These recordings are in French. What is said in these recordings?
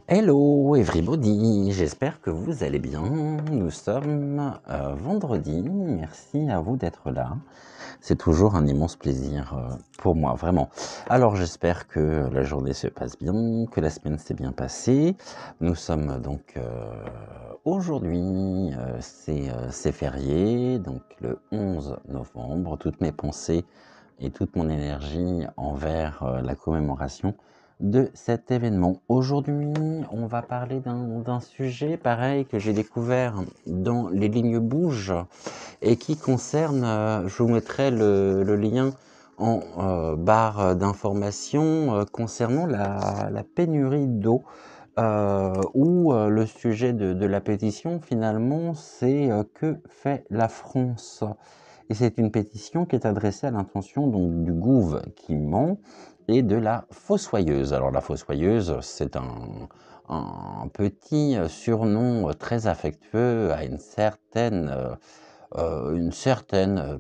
Hello everybody, j'espère que vous allez bien. Nous sommes vendredi, merci à vous d'être là. C'est toujours un immense plaisir pour moi, vraiment. Alors j'espère que la journée se passe bien, que la semaine s'est bien passée. Nous sommes donc aujourd'hui, c'est férié, donc le 11 novembre. Toutes mes pensées et toute mon énergie envers la commémoration de cet événement. Aujourd'hui, on va parler d'un sujet pareil que j'ai découvert dans Les Lignes Bougent et qui concerne, je vous mettrai le lien en barre d'information concernant la pénurie d'eau. Où le sujet de la pétition finalement c'est que fait la France? Et c'est une pétition qui est adressée à l'intention donc du Gouv qui ment et de la Fossoyeuse. Alors la Fossoyeuse, c'est un petit surnom très affectueux à une certaine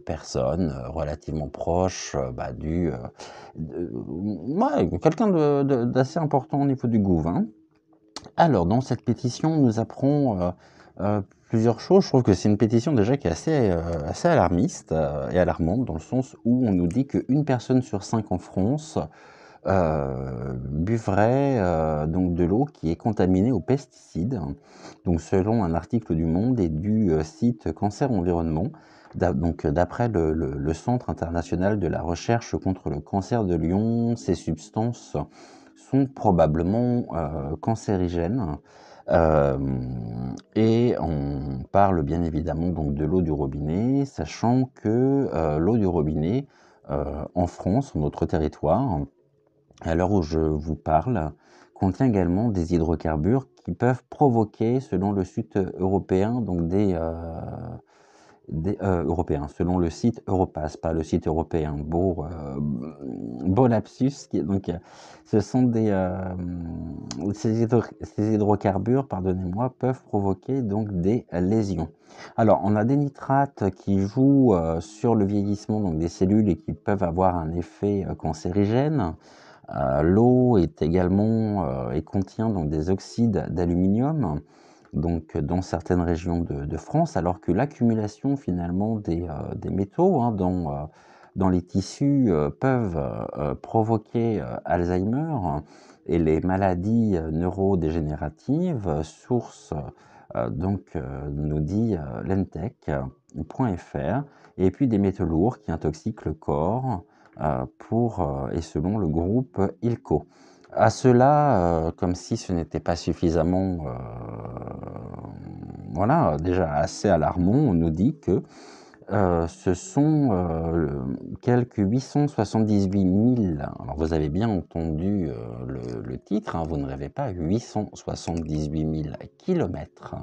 personne relativement proche quelqu'un d'assez important au niveau du Gouv, hein. Alors, dans cette pétition, nous apprend plusieurs choses. Je trouve que c'est une pétition déjà qui est assez alarmiste et alarmante, dans le sens où on nous dit qu'une personne sur 5 en France buvrait donc de l'eau qui est contaminée aux pesticides. Donc, selon un article du Monde et du site Cancer Environnement, donc d'après le Centre international de la recherche contre le cancer de Lyon, ces substances sont probablement cancérigènes. Et on parle bien évidemment donc de l'eau du robinet, sachant que l'eau du robinet en France, sur notre territoire, à l'heure où je vous parle, contient également des hydrocarbures qui peuvent provoquer, selon le site européen, donc européens, selon le site Europass, pas le site européen. Beau lapsus. Donc, ce sont ces hydrocarbures, pardonnez-moi, peuvent provoquer donc des lésions. Alors, on a des nitrates qui jouent sur le vieillissement donc des cellules et qui peuvent avoir un effet cancérigène. L'eau est également et contient donc des oxydes d'aluminium, donc dans certaines régions de France, alors que l'accumulation finalement des métaux dans les tissus peuvent provoquer Alzheimer et les maladies neurodégénératives, source nous dit l'entech.fr, et puis des métaux lourds qui intoxiquent le corps et selon le groupe ILCO. À cela, comme si ce n'était pas suffisamment déjà assez alarmant, on nous dit que ce sont quelques 878 000, alors vous avez bien entendu le titre, hein, vous ne rêvez pas, 878 000 kilomètres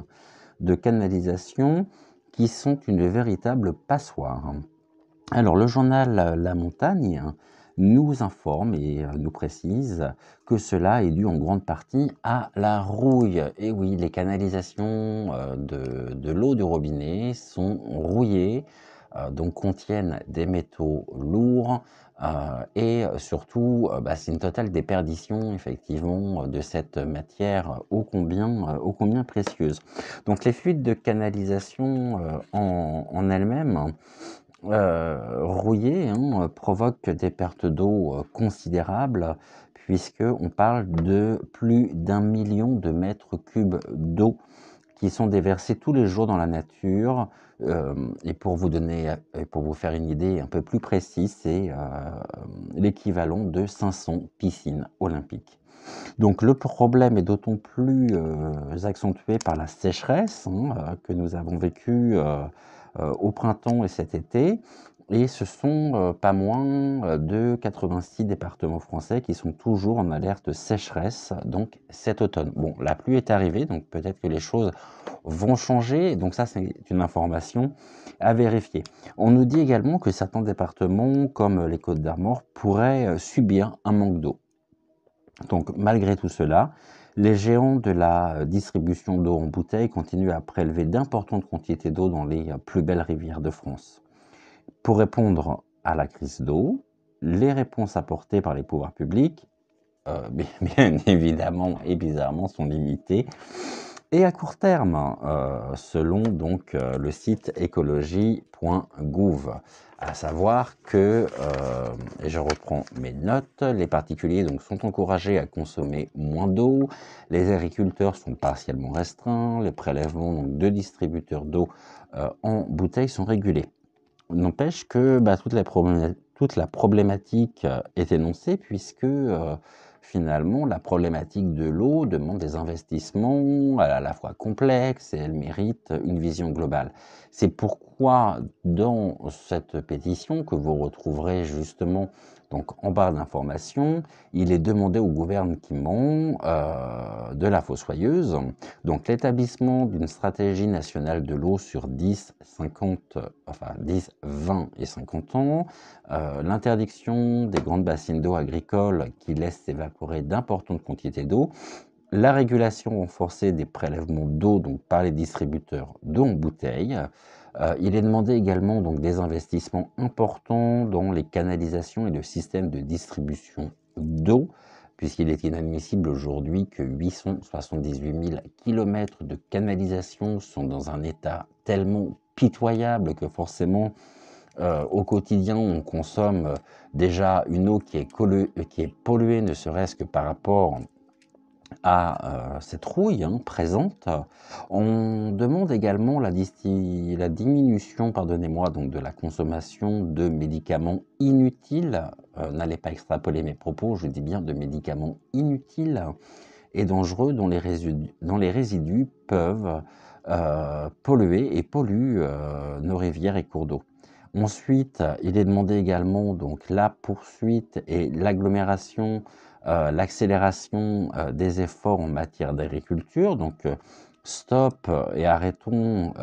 de canalisation qui sont une véritable passoire. Alors, le journal La Montagne nous informe et nous précise que cela est dû en grande partie à la rouille. Et oui, les canalisations de l'eau du robinet sont rouillées, donc contiennent des métaux lourds et surtout, c'est une totale déperdition, effectivement, de cette matière ô combien précieuse. Donc, les fuites de canalisation en elles-mêmes, rouillé, provoque des pertes d'eau considérables, puisqu'on parle de plus d'1 million de mètres cubes d'eau qui sont déversés tous les jours dans la nature. Et pour vous faire une idée un peu plus précise, c'est l'équivalent de 500 piscines olympiques. Donc le problème est d'autant plus accentué par la sécheresse que nous avons vécue au printemps et cet été, et ce sont pas moins de 86 départements français qui sont toujours en alerte sécheresse, donc cet automne. Bon, la pluie est arrivée, donc peut-être que les choses vont changer, donc ça c'est une information à vérifier. On nous dit également que certains départements, comme les Côtes-d'Armor, pourraient subir un manque d'eau. Donc malgré tout cela, les géants de la distribution d'eau en bouteille continuent à prélever d'importantes quantités d'eau dans les plus belles rivières de France. Pour répondre à la crise d'eau, les réponses apportées par les pouvoirs publics, bien évidemment et bizarrement, sont limitées et à court terme, selon donc le site écologie.gouv. À savoir que, et je reprends mes notes, les particuliers donc sont encouragés à consommer moins d'eau, les agriculteurs sont partiellement restreints, les prélèvements donc, de distributeurs d'eau en bouteilles sont régulés. N'empêche que toute la problématique est énoncée puisque finalement la problématique de l'eau demande des investissements à la fois complexes et elle mérite une vision globale. C'est pourquoi dans cette pétition que vous retrouverez justement donc en barre d'informations, il est demandé au gouvernement de la Fossoyeuse donc l'établissement d'une stratégie nationale de l'eau sur 10, 50, enfin 10, 20 et 50 ans, l'interdiction des grandes bassines d'eau agricoles qui laissent évaporer d'importantes quantités d'eau, la régulation renforcée des prélèvements d'eau donc par les distributeurs d'eau en bouteille. Il est demandé également donc des investissements importants dans les canalisations et le système de distribution d'eau, puisqu'il est inadmissible aujourd'hui que 878 000 km de canalisation sont dans un état tellement pitoyable que forcément, au quotidien, on consomme déjà une eau qui est polluée, ne serait-ce que par rapport à cette rouille présente. On demande également la diminution, pardonnez-moi, donc de la consommation de médicaments inutiles. N'allez pas extrapoler mes propos, je dis bien de médicaments inutiles et dangereux dont les résidus peuvent polluer et polluent nos rivières et cours d'eau. Ensuite, il est demandé également donc la poursuite et l'agglomération, l'accélération des efforts en matière d'agriculture. Donc, stop et arrêtons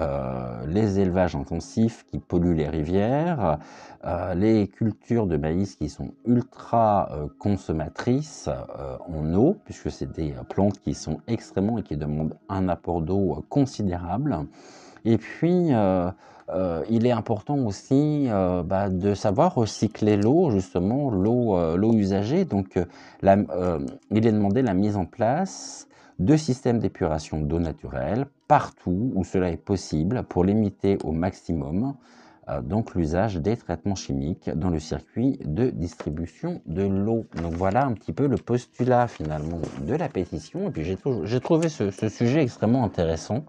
les élevages intensifs qui polluent les rivières, les cultures de maïs qui sont ultra consommatrices en eau, puisque c'est des plantes qui sont extrêmement et qui demandent un apport d'eau considérable. Et puis, il est important aussi de savoir recycler l'eau, justement, l'eau usagée. Donc, il est demandé la mise en place de systèmes d'épuration d'eau naturelle partout où cela est possible pour limiter au maximum donc l'usage des traitements chimiques dans le circuit de distribution de l'eau. Donc voilà un petit peu le postulat finalement de la pétition. Et puis j'ai trouvé ce sujet extrêmement intéressant.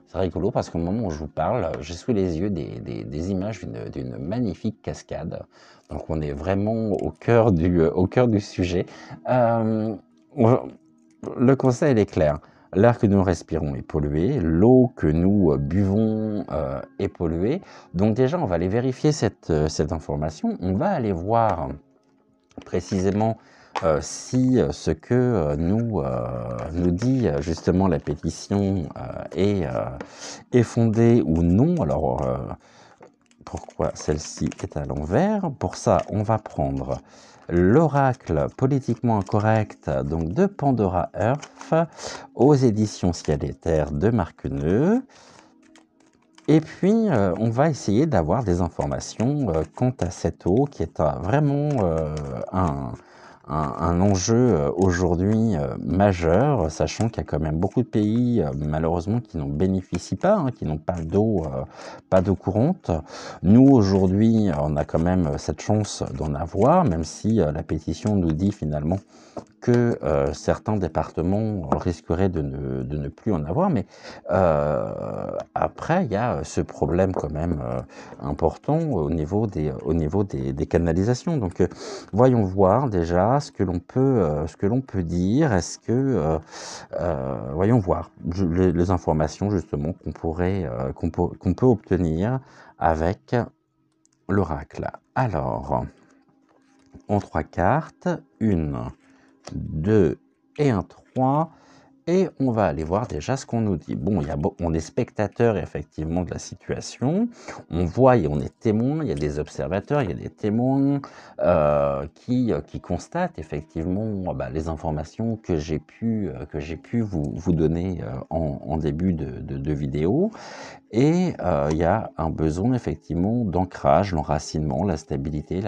C'est rigolo parce qu'au moment où je vous parle, j'ai sous les yeux des images d'une magnifique cascade. Donc on est vraiment au cœur du sujet. Le conseil est clair. L'air que nous respirons est pollué, l'eau que nous buvons est polluée. Donc déjà, on va aller vérifier cette information. On va aller voir précisément si ce que nous dit justement la pétition est fondée ou non. Alors, pourquoi celle-ci est à l'envers? Pour ça, on va prendre l'oracle politiquement incorrect donc de Pandora Earth aux éditions Ciel et Terre de Marqueneux. Et puis, on va essayer d'avoir des informations quant à cette eau qui est vraiment un enjeu aujourd'hui majeur, sachant qu'il y a quand même beaucoup de pays malheureusement qui n'en bénéficient pas, qui n'ont pas d'eau courante. Nous aujourd'hui, on a quand même cette chance d'en avoir, même si la pétition nous dit finalement que certains départements risqueraient de ne plus en avoir, mais après il y a ce problème quand même important au niveau des canalisations. Donc voyons voir déjà ce que l'on peut dire. Est-ce que voyons voir les informations justement qu'on peut obtenir avec l'oracle. Alors, en 3 cartes, 1, 2 et un 3. Et on va aller voir déjà ce qu'on nous dit. Bon, on est spectateur effectivement de la situation, on voit et on est témoin, il y a des observateurs, il y a des témoins qui constatent effectivement les informations que j'ai pu vous donner en début de vidéo. Et il y a un besoin effectivement d'ancrage, l'enracinement, la stabilité.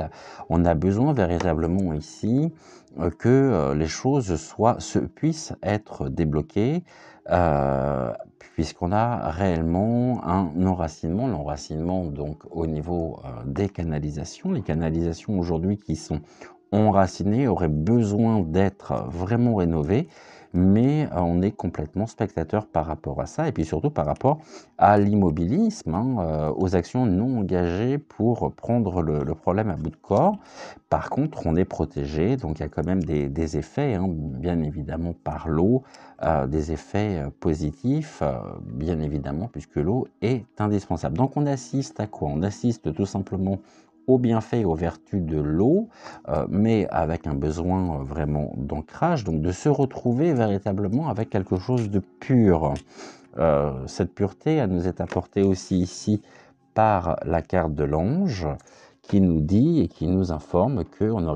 On a besoin véritablement ici que les choses puissent être débloquées, puisqu'on a réellement un enracinement. L'enracinement donc au niveau des canalisations. Les canalisations aujourd'hui qui sont enracinées auraient besoin d'être vraiment rénovées, mais on est complètement spectateur par rapport à ça, et puis surtout par rapport à l'immobilisme, aux actions non engagées pour prendre le problème à bout de corps. Par contre, on est protégé, donc il y a quand même des effets, bien évidemment par l'eau, des effets positifs, bien évidemment, puisque l'eau est indispensable. Donc on assiste à quoi? On assiste tout simplement aux bienfaits et aux vertus de l'eau, mais avec un besoin vraiment d'ancrage, donc de se retrouver véritablement avec quelque chose de pur. Cette pureté, elle nous est apportée aussi ici par la carte de l'ange, qui nous dit et qui nous informe qu'on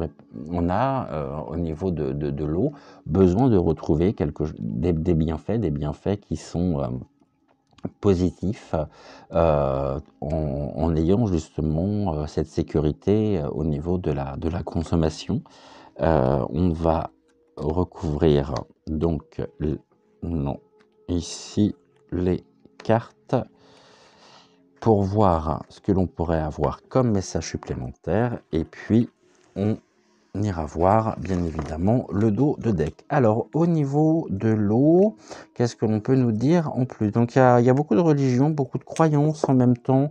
a, au niveau de l'eau, besoin de retrouver des bienfaits qui sont positifs, en ayant justement cette sécurité au niveau de la consommation. On va recouvrir donc non, ici les cartes pour voir ce que l'on pourrait avoir comme message supplémentaire, et puis on ira voir bien évidemment le dos de deck. Alors au niveau de l'eau, qu'est-ce que l'on peut nous dire en plus? Donc il y a beaucoup de religions, beaucoup de croyances en même temps.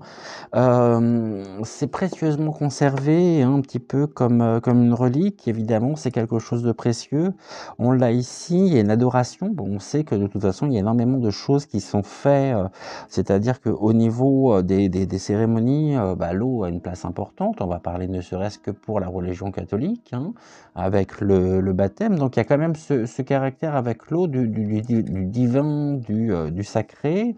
C'est précieusement conservé, un petit peu comme une relique, évidemment, c'est quelque chose de précieux. On l'a ici, il y a une adoration. Bon, on sait que de toute façon, il y a énormément de choses qui sont faites, c'est-à-dire qu'au niveau des cérémonies, l'eau a une place importante. On va parler ne serait-ce que pour la religion catholique, avec le baptême. Donc il y a quand même ce caractère avec l'eau du divin, du sacré.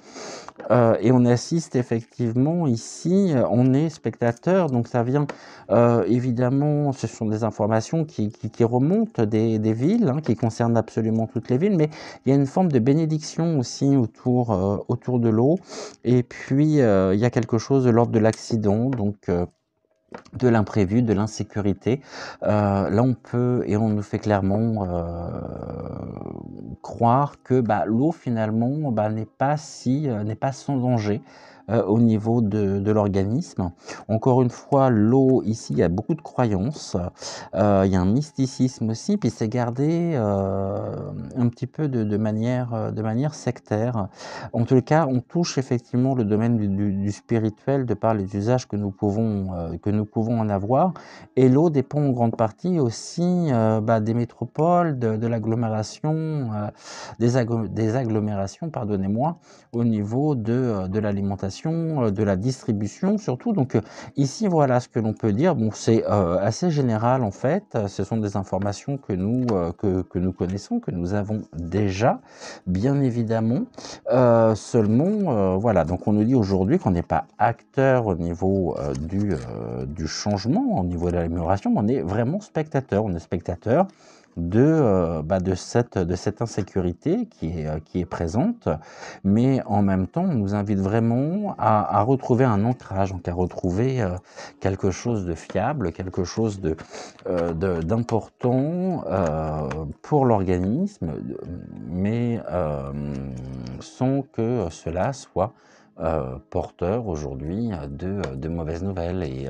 Et on assiste effectivement ici, on est spectateur, donc ça vient évidemment, ce sont des informations qui remontent des villes, qui concernent absolument toutes les villes, mais il y a une forme de bénédiction aussi autour de l'eau. Et puis il y a quelque chose de l'ordre de l'accident, donc de l'imprévu, de l'insécurité. Là, on peut, et on nous fait clairement croire que l'eau, finalement, n'est pas sans danger au niveau de l'organisme. Encore une fois, l'eau, ici, il y a beaucoup de croyances. Il y a un mysticisme aussi, puis c'est gardé un petit peu de manière sectaire. En tout cas, on touche effectivement le domaine du spirituel de par les usages que nous pouvons en avoir. Et l'eau dépend en grande partie aussi des métropoles, de l'agglomération, des agglomérations, pardonnez-moi, au niveau de l'alimentation, de la distribution surtout. Donc ici, voilà ce que l'on peut dire. Bon, c'est assez général en fait. Ce sont des informations que nous connaissons, que nous avons déjà, bien évidemment. Seulement, voilà, donc on nous dit aujourd'hui qu'on n'est pas acteur au niveau du changement, au niveau de l'amélioration, mais on est vraiment spectateur. On est spectateur de cette insécurité qui est présente, mais en même temps, on nous invite vraiment à retrouver un ancrage, donc à retrouver quelque chose de fiable, quelque chose d'important pour l'organisme, mais sans que cela soit porteur aujourd'hui de mauvaises nouvelles, et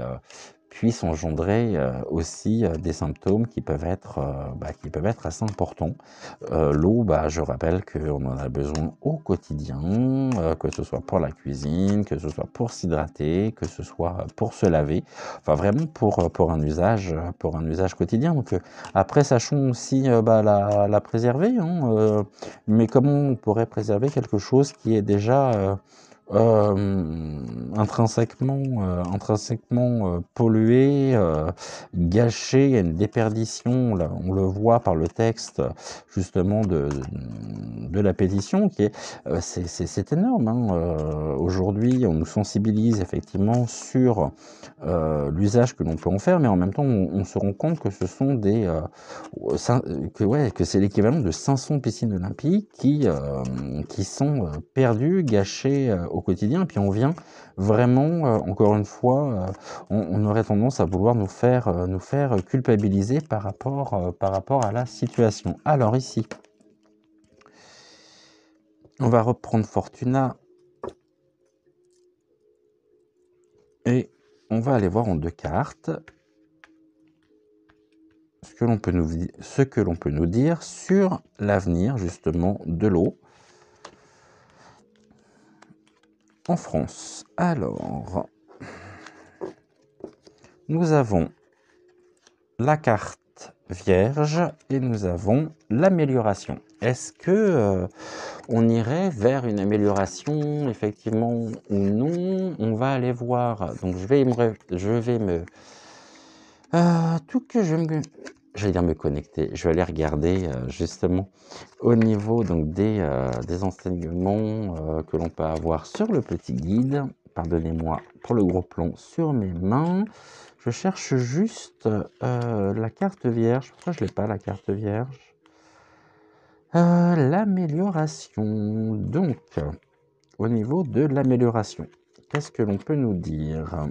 puisse engendrer aussi des symptômes qui peuvent être assez importants. L'eau, je rappelle qu'on en a besoin au quotidien, que ce soit pour la cuisine, que ce soit pour s'hydrater, que ce soit pour se laver, enfin vraiment pour un usage quotidien. Donc après, sachons aussi la préserver, mais comment on pourrait préserver quelque chose qui est déjà intrinsèquement pollué, gâché. Il y a une déperdition, là, on le voit par le texte justement de la pétition qui est, c'est énorme, hein. Aujourd'hui, on nous sensibilise effectivement sur l'usage que l'on peut en faire, mais en même temps, on se rend compte que ce sont des que c'est l'équivalent de 500 piscines olympiques qui sont perdues, gâchées au quotidien. Et puis on vient vraiment, encore une fois, on aurait tendance à vouloir nous faire culpabiliser par rapport à la situation. Alors ici, on va reprendre Fortuna et on va aller voir en 2 cartes ce que l'on peut nous dire sur l'avenir justement de l'eau en France. Alors, nous avons la carte vierge et nous avons l'amélioration. Est-ce que on irait vers une amélioration effectivement ou non? On va aller voir. Donc je vais me tout que j'allais dire me connecter. Je vais aller regarder justement au niveau donc des enseignements que l'on peut avoir sur le petit guide. Pardonnez-moi pour le gros plan sur mes mains. Je cherche juste la carte vierge. Pourquoi je l'ai pas la carte vierge? L'amélioration. Donc, au niveau de l'amélioration, qu'est-ce que l'on peut nous dire?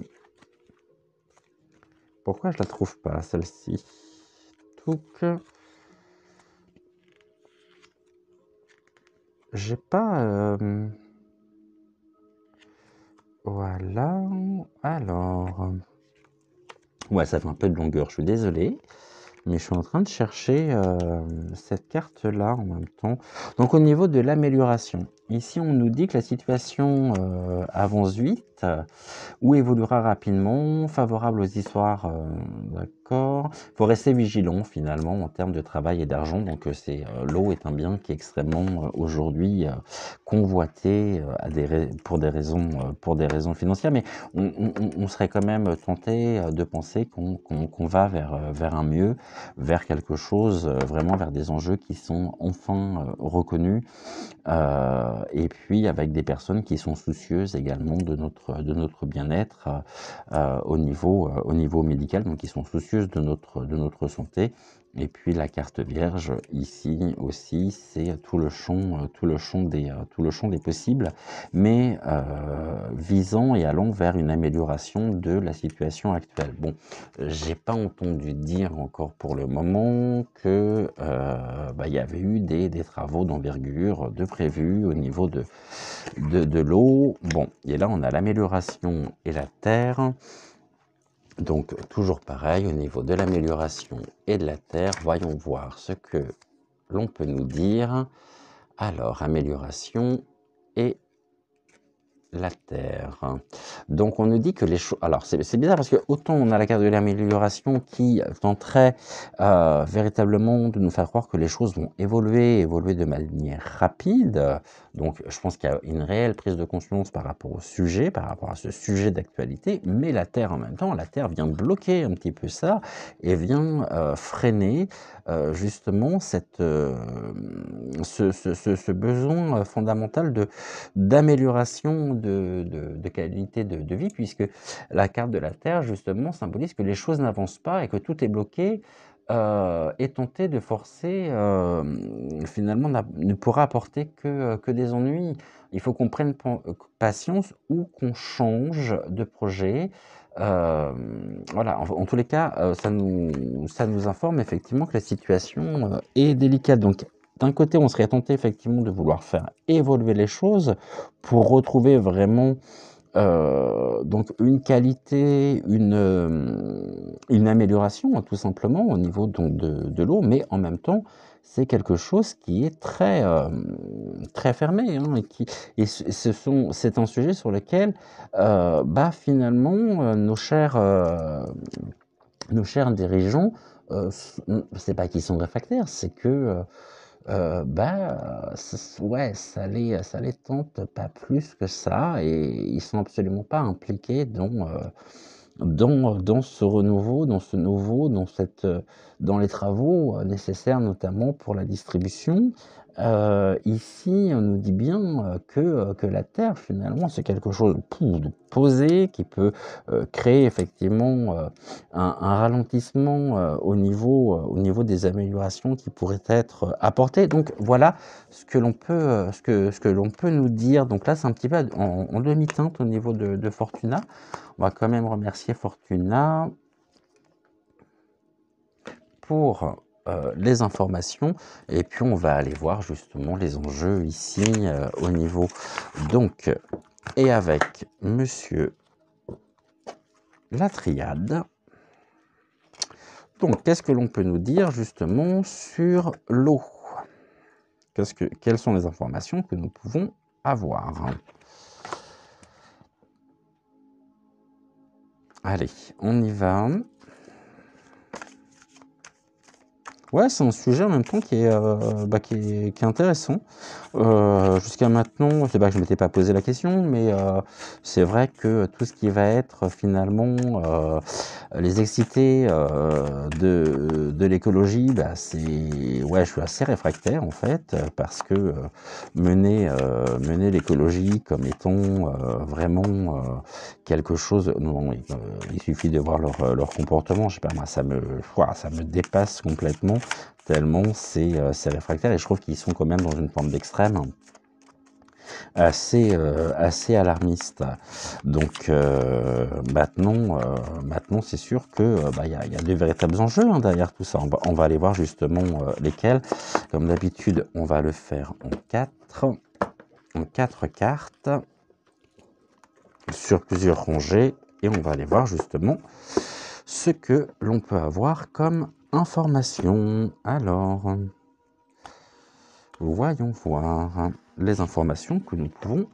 Pourquoi je la trouve pas celle-ci? J'ai pas. Voilà. Alors. Ouais, ça fait un peu de longueur, je suis désolé. Mais je suis en train de chercher cette carte-là en même temps. Donc au niveau de l'amélioration, ici on nous dit que la situation avance vite ou évoluera rapidement, favorable aux histoires, d'accord. Il faut rester vigilant finalement en termes de travail et d'argent. Donc l'eau est un bien qui est extrêmement aujourd'hui convoité pour des raisons financières. Mais on serait quand même tenté de penser qu'on va vers un mieux, vers quelque chose, vraiment vers des enjeux qui sont enfin reconnus, et puis avec des personnes qui sont soucieuses également de notre bien-être au niveau médical, donc qui sont soucieuses de notre santé. Et puis la carte vierge ici aussi, c'est tout le champ des possibles, mais visant et allant vers une amélioration de la situation actuelle. Bon, j'ai pas entendu dire encore pour le moment que il y avait eu des travaux d'envergure de prévus au niveau de l'eau. Bon, et là on a l'amélioration et la terre. Donc toujours pareil, au niveau de l'amélioration et de la terre, voyons voir ce que l'on peut nous dire. Alors, amélioration et la terre. Donc on nous dit que les choses... Alors c'est bizarre parce que autant on a la carte de l'amélioration qui tenterait véritablement de nous faire croire que les choses vont évoluer de manière rapide. Donc je pense qu'il y a une réelle prise de conscience par rapport au sujet, par rapport à ce sujet d'actualité, mais la Terre en même temps, la Terre vient bloquer un petit peu ça et vient freiner justement ce besoin fondamental d'amélioration de qualité de vie, puisque la carte de la Terre, justement, symbolise que les choses n'avancent pas et que tout est bloqué, et tenter de forcer, finalement, ne pourra apporter que des ennuis. Il faut qu'on prenne patience ou qu'on change de projet. Voilà, en tous les cas, ça nous informe effectivement que la situation est délicate. Donc, d'un côté, on serait tenté effectivement de vouloir faire évoluer les choses pour retrouver vraiment donc une qualité, une amélioration, hein, tout simplement au niveau donc de l'eau, mais en même temps, c'est quelque chose qui est très fermé, hein, c'est un sujet sur lequel finalement nos chers dirigeants, c'est pas qu'ils sont réfractaires, c'est que Ouais, ça les tente pas plus que ça et ils sont absolument pas impliqués dans ce renouveau, dans ce nouveau, dans les travaux, nécessaires notamment pour la distribution. Ici, on nous dit bien, que la terre finalement c'est quelque chose de posé qui peut, créer effectivement, un ralentissement, au niveau des améliorations qui pourraient être, apportées. Donc voilà ce que l'on peut nous dire. Donc là, c'est un petit peu en demi-teinte au niveau de Fortuna. On va quand même remercier Fortuna pour les informations et puis on va aller voir justement les enjeux ici au niveau donc et avec monsieur la triade. Donc qu'est-ce que l'on peut nous dire justement sur l'eau? Quelles sont les informations que nous pouvons avoir? Allez, on y va. Ouais, c'est un sujet en même temps qui est intéressant. Jusqu'à maintenant, c'est pas que je m'étais pas posé la question, mais c'est vrai que tout ce qui va être finalement les excités de l'écologie, ouais, je suis assez réfractaire en fait, parce que mener l'écologie comme étant vraiment quelque chose, non, il suffit de voir leur comportement, je sais pas moi, ça me dépasse complètement, tellement c'est réfractaire et je trouve qu'ils sont quand même dans une forme d'extrême assez alarmiste. Donc maintenant c'est sûr que il y a de véritables enjeux derrière tout ça. On va aller voir justement lesquels. Comme d'habitude, on va le faire en quatre cartes sur plusieurs rangées et on va aller voir justement ce que l'on peut avoir comme information. Alors, voyons voir les informations que nous pouvons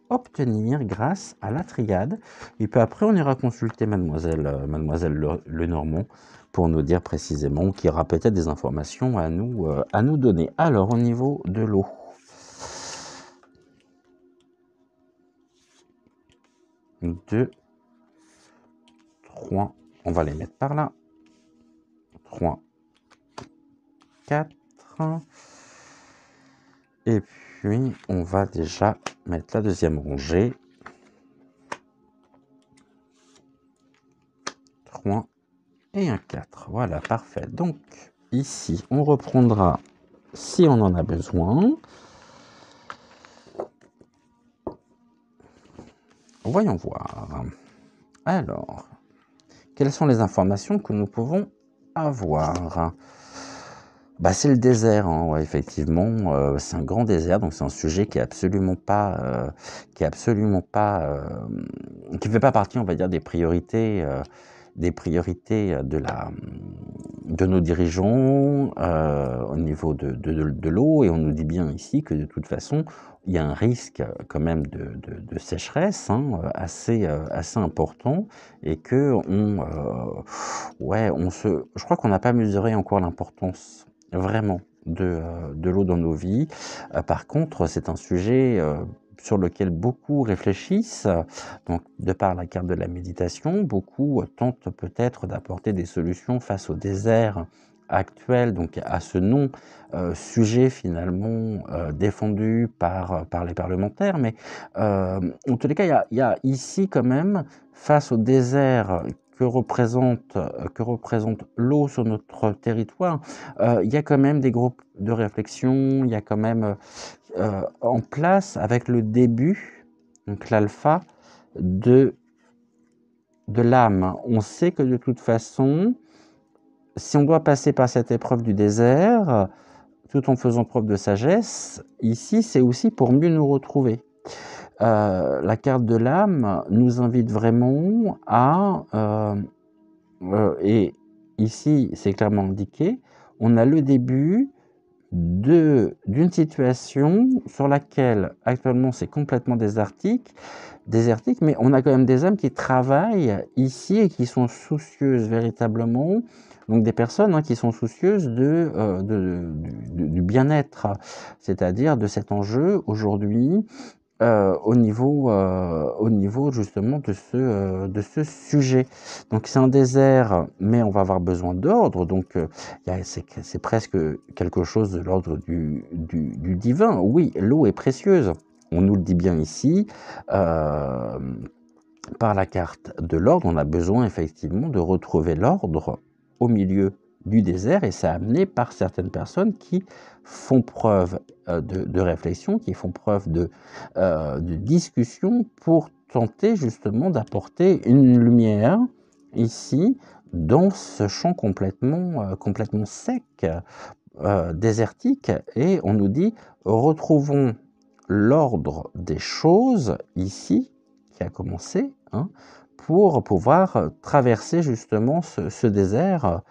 obtenir grâce à la triade. Et puis après, on ira consulter mademoiselle Lenormand pour nous dire précisément, qui aura peut-être des informations à nous donner. Alors, au niveau de l'eau. 2, 3, on va les mettre par là. 3, 4. Et puis, on va déjà mettre la deuxième rangée. 3 et un 4. Voilà, parfait. Donc, ici, on reprendra si on en a besoin. Voyons voir. Alors, quelles sont les informations que nous pouvons avoir? C'est le désert, hein, ouais, effectivement, c'est un grand désert, donc c'est un sujet qui est absolument pas, qui fait pas partie, on va dire, des priorités de nos dirigeants au niveau de l'eau, et on nous dit bien ici que de toute façon, il y a un risque quand même de sécheresse assez important, et que je crois qu'on n'a pas mesuré encore l'importance vraiment de l'eau dans nos vies. Par contre, c'est un sujet sur lequel beaucoup réfléchissent, donc de par la carte de la méditation, beaucoup tentent peut-être d'apporter des solutions face au désert actuel, donc à ce non-sujet finalement défendu par les parlementaires. Mais en tous les cas, il y a ici quand même, face au désert que représente l'eau sur notre territoire, il y a quand même des groupes de réflexion, il y a quand même en place avec le début, donc l'alpha, de l'âme. On sait que de toute façon, si on doit passer par cette épreuve du désert, tout en faisant preuve de sagesse, ici c'est aussi pour mieux nous retrouver. La carte de l'âme nous invite vraiment et ici c'est clairement indiqué, on a le début, d'une situation sur laquelle actuellement c'est complètement désertique, mais on a quand même des âmes qui travaillent ici et qui sont soucieuses véritablement, donc des personnes qui sont soucieuses du bien-être, c'est-à-dire de cet enjeu aujourd'hui au niveau justement de ce sujet. Donc c'est un désert, mais on va avoir besoin d'ordre, donc c'est presque quelque chose de l'ordre du divin. Oui, l'eau est précieuse, on nous le dit bien ici, par la carte de l'ordre, on a besoin effectivement de retrouver l'ordre au milieu du désert, et c'est amené par certaines personnes qui font preuve de réflexion, qui font preuve de discussion pour tenter justement d'apporter une lumière ici dans ce champ complètement sec, désertique, et on nous dit retrouvons l'ordre des choses ici qui a commencé, pour pouvoir traverser justement ce désert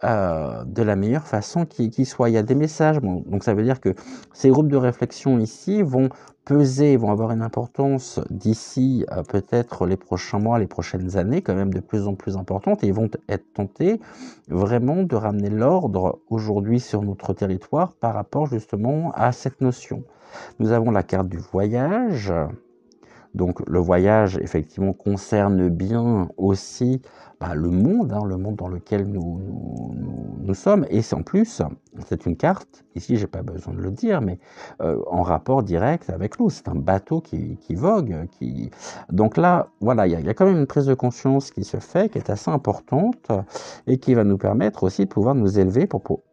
de la meilleure façon qui soit. Il y a des messages, bon, donc ça veut dire que ces groupes de réflexion ici vont peser, vont avoir une importance d'ici peut-être les prochains mois, les prochaines années, quand même de plus en plus importante, et ils vont être tentés vraiment de ramener l'ordre aujourd'hui sur notre territoire par rapport justement à cette notion. Nous avons la carte du voyage. Donc le voyage, effectivement, concerne bien aussi le monde dans lequel nous sommes. Et en plus, c'est une carte, ici, j'ai pas besoin de le dire, mais en rapport direct avec l'eau. C'est un bateau qui vogue. Donc là, voilà, il y a quand même une prise de conscience qui se fait, qui est assez importante, et qui va nous permettre aussi de pouvoir nous élever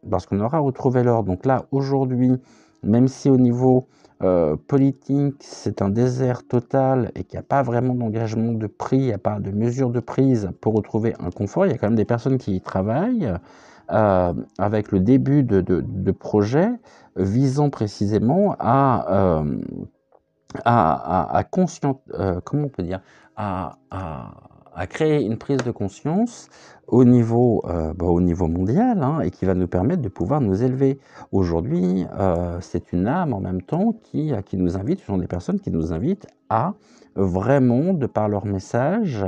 parce qu'on aura retrouvé l'ordre. Donc là, aujourd'hui, même si au niveau politique, c'est un désert total et qu'il n'y a pas vraiment d'engagement de prix, il n'y a pas de mesure de prise pour retrouver un confort, il y a quand même des personnes qui y travaillent avec le début de projets visant précisément à comment on peut dire, à créer une prise de conscience au niveau mondial, et qui va nous permettre de pouvoir nous élever. Aujourd'hui, c'est une âme en même temps qui nous invite, ce sont des personnes qui nous invitent à vraiment, de par leur message,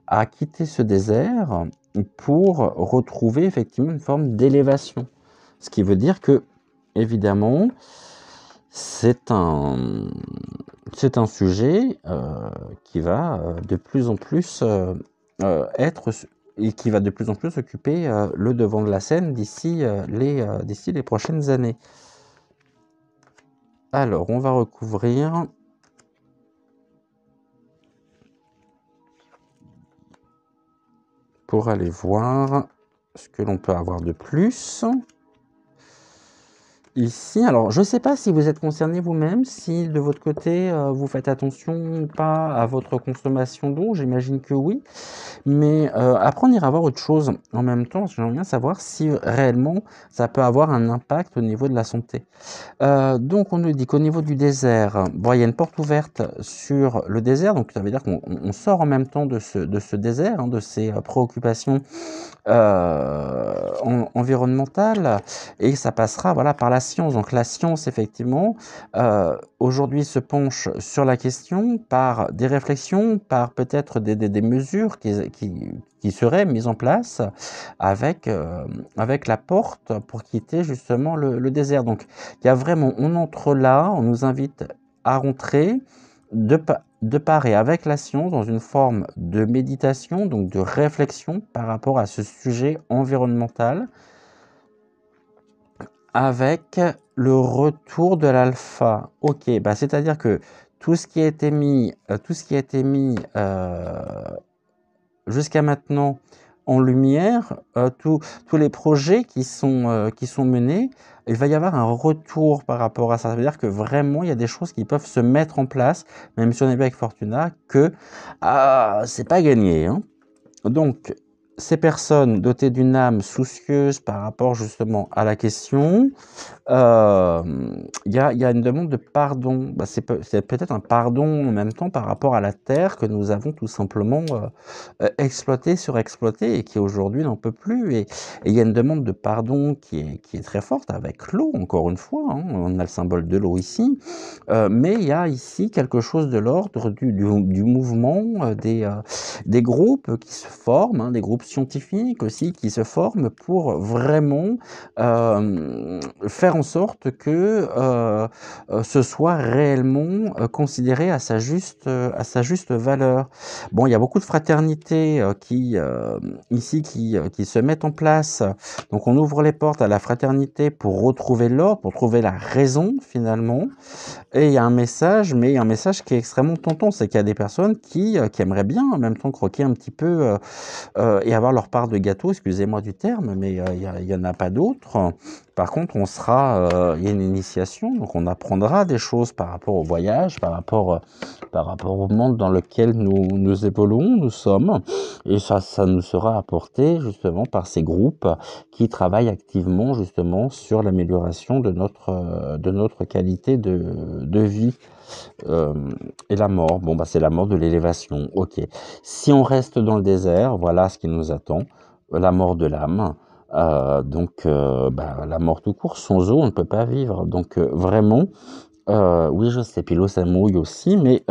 à quitter ce désert pour retrouver effectivement une forme d'élévation. Ce qui veut dire que, évidemment, c'est un sujet qui va de plus en plus être et qui va de plus en plus occuper le devant de la scène d'ici les prochaines années. Alors, on va recouvrir pour aller voir ce que l'on peut avoir de plus. Ici, alors je ne sais pas si vous êtes concerné vous-même, si de votre côté vous faites attention ou pas à votre consommation d'eau, j'imagine que oui, mais après on ira voir autre chose en même temps, j'aimerais bien savoir si réellement ça peut avoir un impact au niveau de la santé. Donc on nous dit qu'au niveau du désert, bon, il y a une porte ouverte sur le désert, donc ça veut dire qu'on sort en même temps de ce désert, de ces préoccupations environnementales, et ça passera par la science. Donc la science, effectivement, aujourd'hui se penche sur la question par des réflexions, par peut-être des mesures qui seraient mises en place avec la porte pour quitter justement le désert. Donc il y a vraiment, on entre là, on nous invite à rentrer de part et avec la science dans une forme de méditation, donc de réflexion par rapport à ce sujet environnemental, avec le retour de l'alpha. Ok, c'est-à-dire que tout ce qui a été mis jusqu'à maintenant en lumière, tous les projets qui sont menés, il va y avoir un retour par rapport à ça. Ça veut dire que vraiment, il y a des choses qui peuvent se mettre en place, même si on est bien avec Fortuna, que c'est pas gagné. Donc, ces personnes dotées d'une âme soucieuse par rapport justement à la question, il y a une demande de pardon. Bah, c'est peut-être un pardon en même temps par rapport à la terre que nous avons tout simplement exploitée, surexploitée et qui aujourd'hui n'en peut plus. Et il y a une demande de pardon qui est très forte avec l'eau, encore une fois. Hein, on a le symbole de l'eau ici. Mais il y a ici quelque chose de l'ordre du mouvement, des groupes qui se forment, hein, des groupes scientifiques aussi qui se forment pour vraiment faire en sorte que ce soit réellement considéré à sa juste valeur. Bon, il y a beaucoup de fraternités ici qui se mettent en place. Donc on ouvre les portes à la fraternité pour retrouver l'ordre, pour trouver la raison finalement. Et il y a un message, mais un message qui est extrêmement tentant, c'est qu'il y a des personnes qui aimeraient bien en même temps croquer un petit peu et avoir leur part de gâteau, excusez-moi du terme, mais il y en a pas d'autres. Par contre, il y a une initiation, donc on apprendra des choses par rapport au voyage, par rapport au monde dans lequel nous évoluons, nous sommes, et ça nous sera apporté justement par ces groupes qui travaillent activement justement sur l'amélioration de notre qualité de vie. Et la mort, bon bah c'est la mort de l'élévation, ok. Si on reste dans le désert, voilà ce qui nous attend, la mort de l'âme. Bah, la mort tout court, sans eau on ne peut pas vivre. Donc vraiment, oui je sais, puis l'eau ça mouille aussi, mais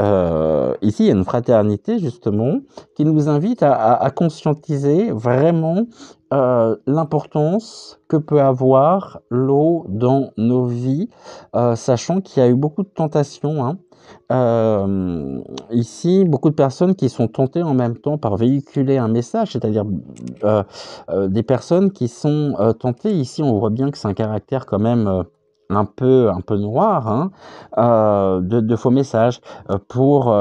ici il y a une fraternité justement qui nous invite à conscientiser vraiment l'importance que peut avoir l'eau dans nos vies, sachant qu'il y a eu beaucoup de tentations, hein. Ici, beaucoup de personnes qui sont tentées en même temps par véhiculer un message, c'est-à-dire des personnes qui sont tentées. Ici, on voit bien que c'est un caractère quand même un peu noir, hein, de faux messages pour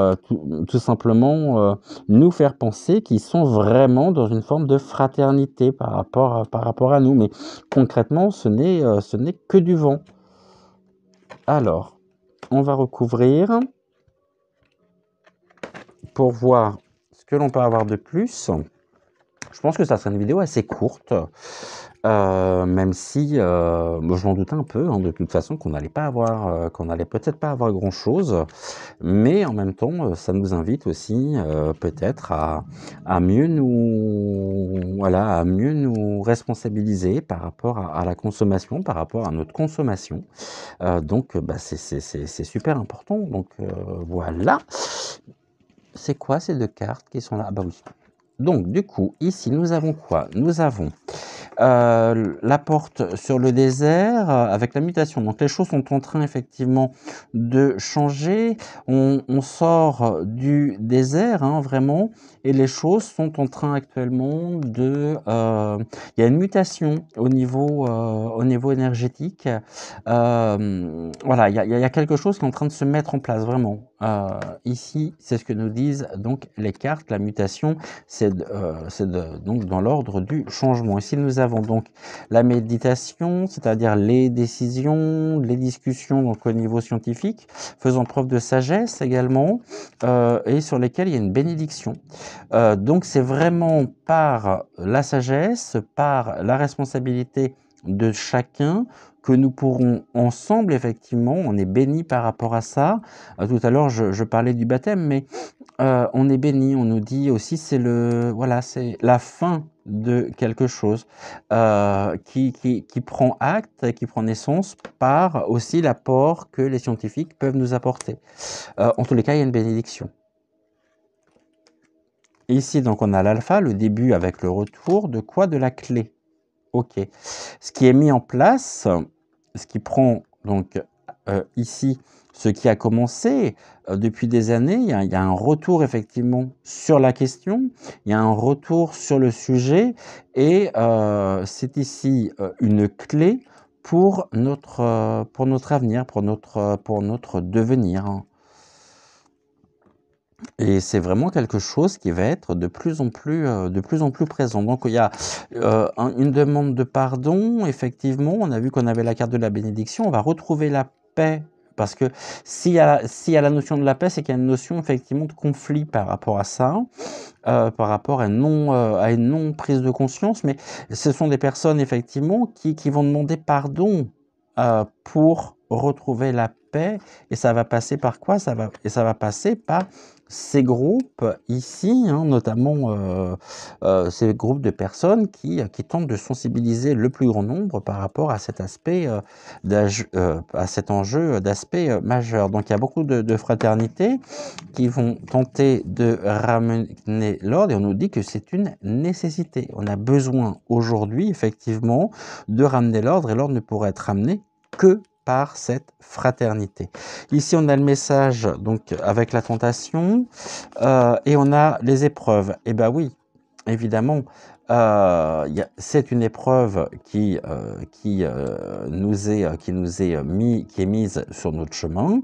tout simplement nous faire penser qu'ils sont vraiment dans une forme de fraternité par rapport à nous. Mais concrètement, ce n'est que du vent. Alors, on va recouvrir pour voir ce que l'on peut avoir de plus. Je pense que ça sera une vidéo assez courte, même si je m'en doutais un peu, hein, de toute façon, qu'on n'allait peut-être pas avoir grand-chose, mais en même temps, ça nous invite aussi peut-être à mieux nous responsabiliser par rapport à la consommation, par rapport à notre consommation. Donc, bah, c'est super important. Donc, voilà. C'est quoi ces deux cartes qui sont là? Ah bah oui. Donc, du coup, ici, nous avons quoi? Nous avons la porte sur le désert avec la mutation. Donc, les choses sont en train, effectivement, de changer. On sort du désert, hein, vraiment, et les choses sont en train actuellement de... Il y a une mutation au niveau énergétique. Voilà, il y a quelque chose qui est en train de se mettre en place, vraiment. Ici, c'est ce que nous disent donc les cartes. La mutation, c'est donc dans l'ordre du changement. Ici, nous avons donc la méditation, c'est-à-dire les décisions, les discussions donc au niveau scientifique, faisant preuve de sagesse également, et sur lesquelles il y a une bénédiction. Donc, c'est vraiment par la sagesse, par la responsabilité de chacun que nous pourrons ensemble, effectivement, on est bénis par rapport à ça. Tout à l'heure, je parlais du baptême, mais on est béni, on nous dit aussi c'est la fin de quelque chose qui prend acte, qui prend naissance par aussi l'apport que les scientifiques peuvent nous apporter. En tous les cas, il y a une bénédiction. Ici, donc, on a l'alpha, le début avec le retour de quoi? De la clé. Ok. Ce qui est mis en place, ce qui prend donc ici, ce qui a commencé depuis des années, il y a un retour effectivement sur la question, il y a un retour sur le sujet, et c'est ici une clé pour notre avenir, pour notre devenir. Et c'est vraiment quelque chose qui va être de plus en plus présent. Donc il y a une demande de pardon, effectivement, on a vu qu'on avait la carte de la bénédiction, on va retrouver la paix Parce que s'il y a la notion de la paix, c'est qu'il y a une notion effectivement de conflit par rapport à ça, par rapport à une non prise de conscience, mais ce sont des personnes effectivement qui vont demander pardon pour retrouver la paix, et ça va passer par quoi? Ça va passer par ces groupes ici, hein, notamment ces groupes de personnes qui tentent de sensibiliser le plus grand nombre par rapport à cet aspect, à cet enjeu d'aspect majeur. Donc il y a beaucoup de fraternités qui vont tenter de ramener l'ordre, et on nous dit que c'est une nécessité. On a besoin aujourd'hui, effectivement, de ramener l'ordre, et l'ordre ne pourrait être ramené que par cette fraternité. Ici, on a le message donc avec la tentation, et on a les épreuves. Eh ben oui, évidemment, c'est une épreuve qui est mise sur notre chemin.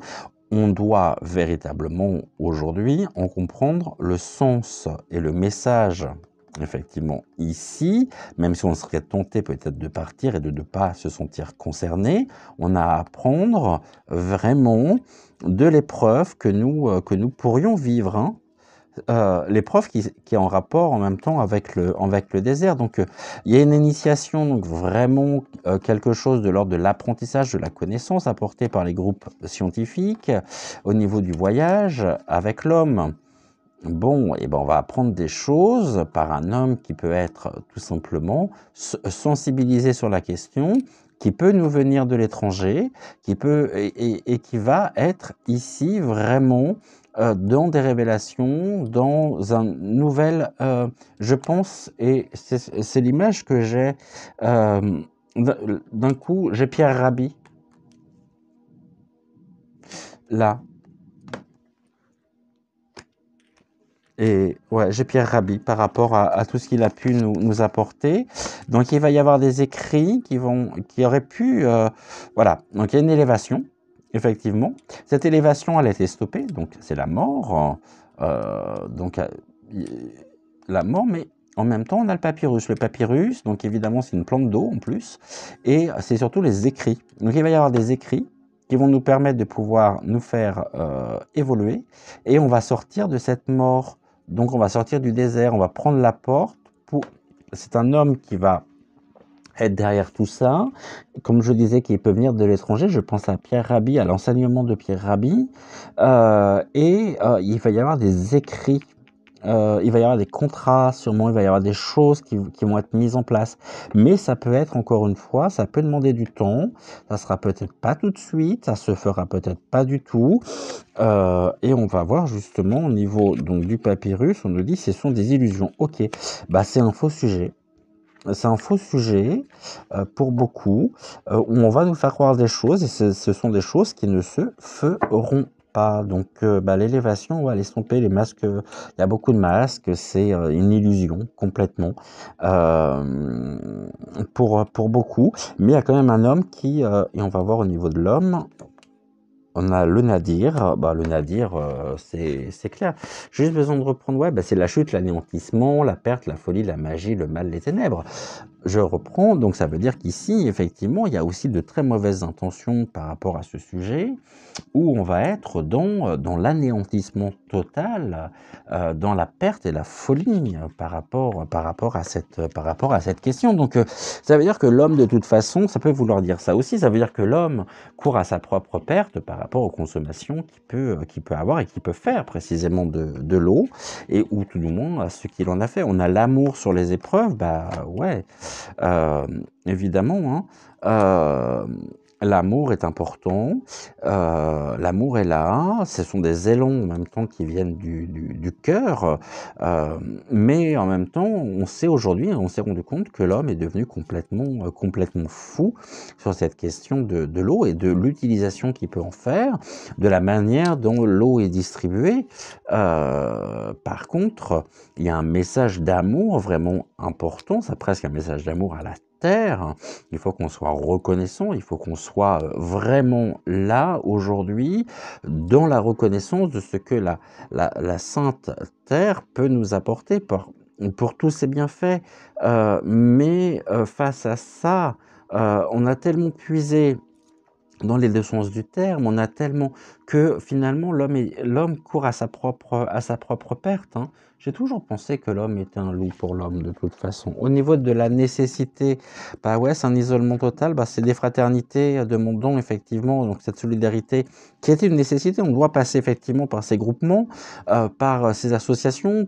On doit véritablement aujourd'hui en comprendre le sens et le message, effectivement, ici, même si on serait tenté peut-être de partir et de ne pas se sentir concerné, on a à apprendre vraiment de l'épreuve que nous pourrions vivre, hein. L'épreuve qui est en rapport en même temps avec le désert. Donc, il y a une initiation, donc vraiment quelque chose de l'ordre de l'apprentissage, de la connaissance apportée par les groupes scientifiques au niveau du voyage avec l'homme. Bon, et ben on va apprendre des choses par un homme qui peut être tout simplement sensibilisé sur la question, qui peut nous venir de l'étranger, et qui va être ici vraiment dans des révélations, dans un nouvel, je pense, et c'est l'image que j'ai, d'un coup, j'ai Pierre Rabhi, là. Et ouais, j'ai Pierre Rabhi par rapport à tout ce qu'il a pu nous apporter. Donc il va y avoir des écrits qui auraient pu, voilà. Donc il y a une élévation, effectivement. Cette élévation, elle a été stoppée, donc c'est la mort. La mort, mais en même temps, on a le papyrus. Le papyrus, donc évidemment, c'est une plante d'eau en plus, et c'est surtout les écrits. Donc il va y avoir des écrits qui vont nous permettre de pouvoir nous faire évoluer, et on va sortir de cette mort. Donc on va sortir du désert, on va prendre la porte. C'est un homme qui va être derrière tout ça. Comme je disais, qu'il peut venir de l'étranger, je pense à Pierre Rabhi, à l'enseignement de Pierre Rabhi. Il va y avoir des écrits, il va y avoir des contrats, sûrement, il va y avoir des choses qui vont être mises en place. Mais ça peut être, encore une fois, ça peut demander du temps, ça sera peut-être pas tout de suite, ça se fera peut-être pas du tout. Et on va voir justement au niveau donc, du papyrus, on nous dit ce sont des illusions. Ok, bah c'est un faux sujet. C'est un faux sujet pour beaucoup, où on va nous faire croire des choses, et ce sont des choses qui ne se feront pas. Donc l'élévation, on va l'estomper, les masques, il y a beaucoup de masques, c'est une illusion complètement pour beaucoup. Mais il y a quand même un homme et on va voir au niveau de l'homme, on a le nadir. Le nadir, c'est clair. J'ai juste besoin de reprendre, c'est la chute, l'anéantissement, la perte, la folie, la magie, le mal, les ténèbres. Je reprends, donc ça veut dire qu'ici, effectivement, il y a aussi de très mauvaises intentions par rapport à ce sujet, où on va être dans l'anéantissement total, dans la perte et la folie par rapport à cette question. Donc ça veut dire que l'homme, de toute façon, ça peut vouloir dire ça aussi, ça veut dire que l'homme court à sa propre perte par rapport aux consommations qu'il peut avoir et qu'il peut faire précisément de l'eau, ou tout du moins à ce qu'il en a fait. On a l'amour sur les épreuves, évidemment, hein. L'amour est important, l'amour est là, ce sont des élans en même temps qui viennent du cœur, mais en même temps, on sait aujourd'hui, on s'est rendu compte que l'homme est devenu complètement fou sur cette question de l'eau et de l'utilisation qu'il peut en faire, de la manière dont l'eau est distribuée. Par contre, il y a un message d'amour vraiment important, c'est presque un message d'amour à la terre. Il faut qu'on soit reconnaissant, il faut qu'on soit vraiment là aujourd'hui dans la reconnaissance de ce que la Sainte Terre peut nous apporter pour tous ses bienfaits. Mais face à ça, on a tellement puisé dans les 2 sens du terme, on a tellement que finalement l'homme court à sa propre perte, hein. J'ai toujours pensé que l'homme était un loup pour l'homme de toute façon. Au niveau de la nécessité, bah ouais, c'est un isolement total, bah c'est des fraternités, demandons effectivement donc cette solidarité qui était une nécessité. On doit passer effectivement par ces groupements, par ces associations,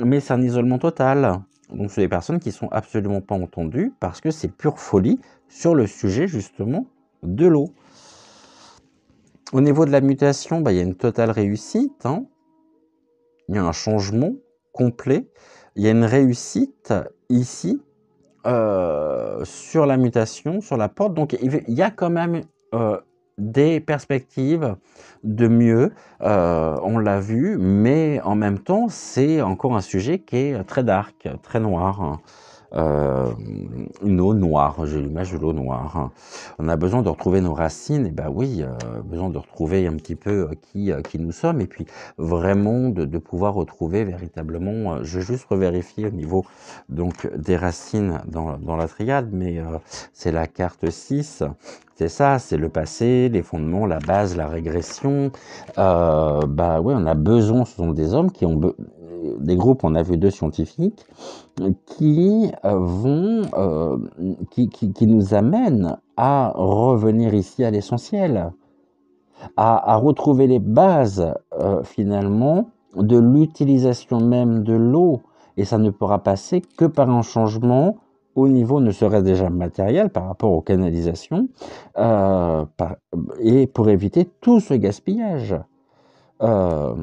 mais c'est un isolement total. Donc c'est des personnes qui sont absolument pas entendues parce que c'est pure folie sur le sujet justement de l'eau. Au niveau de la mutation, bah, il y a une totale réussite, hein. Il y a un changement complet. Il y a une réussite ici sur la mutation, sur la porte. Donc il y a quand même des perspectives de mieux, on l'a vu, mais en même temps, c'est encore un sujet qui est très dark, très noir, hein. Une eau noire, j'ai l'image de l'eau noire. On a besoin de retrouver nos racines, et bah oui, besoin de retrouver un petit peu qui nous sommes, et puis vraiment de pouvoir retrouver véritablement, je vais juste revérifier au niveau donc des racines dans la triade, mais c'est la carte 6, c'est ça, c'est le passé, les fondements, la base, la régression. Bah oui, on a besoin, ce sont des hommes qui ont des groupes, on a vu 2 scientifiques, qui qui nous amènent à revenir ici à l'essentiel, à retrouver les bases finalement de l'utilisation même de l'eau, et ça ne pourra passer que par un changement au niveau ne serait déjà matériel par rapport aux canalisations, et pour éviter tout ce gaspillage. Euh,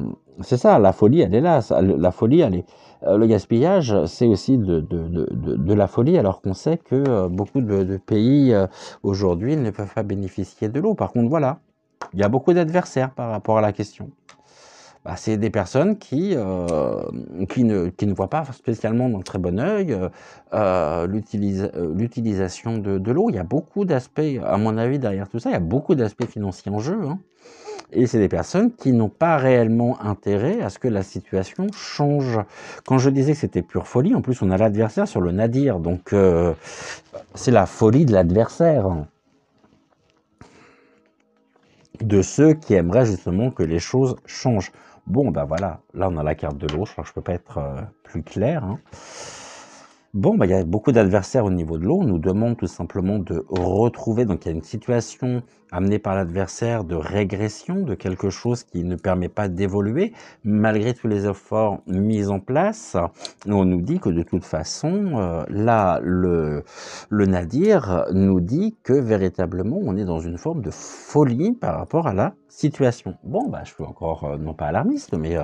c'est ça, la folie, elle est là. La folie, elle est, le gaspillage, c'est aussi de la folie, alors qu'on sait que beaucoup de pays aujourd'hui ne peuvent pas bénéficier de l'eau. Par contre, voilà, il y a beaucoup d'adversaires par rapport à la question. Bah, c'est des personnes qui ne voient pas spécialement d'un très bon œil l'utilisation de l'eau. Il y a beaucoup d'aspects, à mon avis, derrière tout ça, il y a beaucoup d'aspects financiers en jeu, hein. Et c'est des personnes qui n'ont pas réellement intérêt à ce que la situation change. Quand je disais que c'était pure folie, en plus on a l'adversaire sur le nadir, donc c'est la folie de l'adversaire, de ceux qui aimeraient justement que les choses changent. Bon, ben voilà, là on a la carte de l'eau, je crois que je peux pas être plus clair, hein. Bon, bah, il y a beaucoup d'adversaires au niveau de l'eau. On nous demande tout simplement de retrouver. Donc, il y a une situation amenée par l'adversaire de régression, de quelque chose qui ne permet pas d'évoluer, malgré tous les efforts mis en place. On nous dit que de toute façon, là, le nadir nous dit que véritablement, on est dans une forme de folie par rapport à la situation. Bon, bah, je suis encore, non pas alarmiste, mais